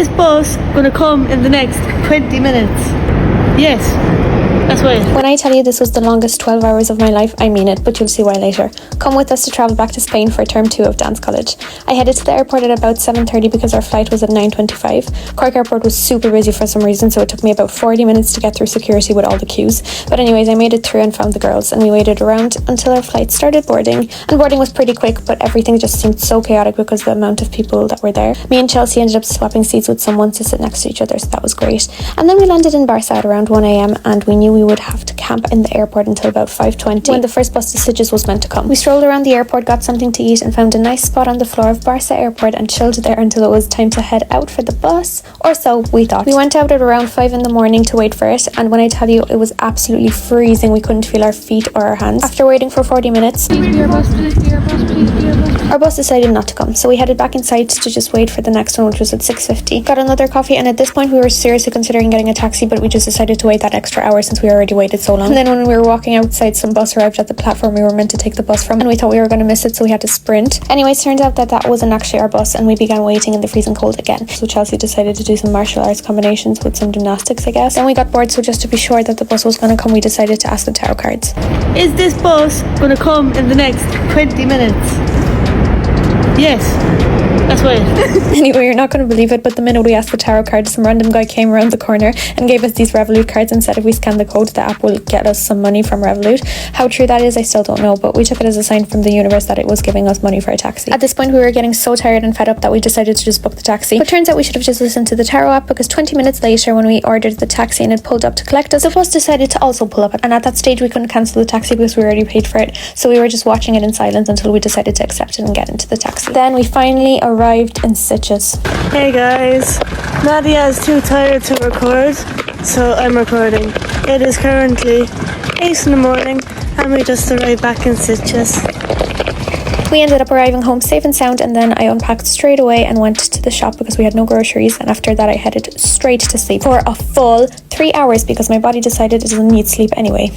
this bus gonna come in the next 20 minutes? Yes. That's right. When I tell you this was the longest 12 hours of my life, I mean it, but you'll see why later. Come with us to travel back to Spain for term 2 of dance college. I headed to the airport at about 7:30 because our flight was at 9:25. Cork Airport was super busy for some reason, so it took me about 40 minutes to get through security with all the queues. But anyways, I made it through and found the girls, and we waited around until our flight started boarding. And boarding was pretty quick, but everything just seemed so chaotic because of the amount of people that were there. Me and Chelsea ended up swapping seats with someone to sit next to each other, so that was great. And then we landed in Barca at around 1 a.m. and we knew we would have to camp in the airport until about 5:20 when the first bus to Sitges was meant to come. We strolled around the airport, got something to eat and found a nice spot on the floor of Barca Airport and chilled there until it was time to head out for the bus, or so we thought. We went out at around 5 in the morning to wait for it, and when I tell you it was absolutely freezing, we couldn't feel our feet or our hands. After waiting for 40 minutes, our bus decided not to come, so we headed back inside to just wait for the next one, which was at 6:50. Got another coffee, and at this point we were seriously considering getting a taxi, but we just decided to wait that extra hour since we already waited so long. And then when we were walking outside, some bus arrived at the platform we were meant to take the bus from, and we thought we were going to miss it, so we had to sprint. Anyways, turns out that that wasn't actually our bus, and we began waiting in the freezing cold again. So Chelsea decided to do some martial arts combinations with some gymnastics, I guess. Then we got bored, so just to be sure that the bus was going to come, we decided to ask the tarot cards. Is this bus gonna come in the next 20 minutes? Yes. That's right. Anyway, you're not going to believe it, but the minute we asked the tarot cards, some random guy came around the corner and gave us these Revolut cards and said if we scan the code, the app will get us some money from Revolut. How true that is, I still don't know, but we took it as a sign from the universe that it was giving us money for a taxi. At this point, we were getting so tired and fed up that we decided to just book the taxi. But turns out we should have just listened to the tarot app, because 20 minutes later, when we ordered the taxi and it pulled up to collect us, the bus decided to also pull up. And at that stage, we couldn't cancel the taxi because we already paid for it. So we were just watching it in silence until we decided to accept it and get into the taxi. Then we finally arrived in Sitges. Hey guys, Nadia is too tired to record, so I'm recording. It is currently 8 in the morning and we just arrived back in Sitges. We ended up arriving home safe and sound, and then I unpacked straight away and went to the shop because we had no groceries, and after that I headed straight to sleep for a full 3 hours because my body decided it doesn't need sleep anyway.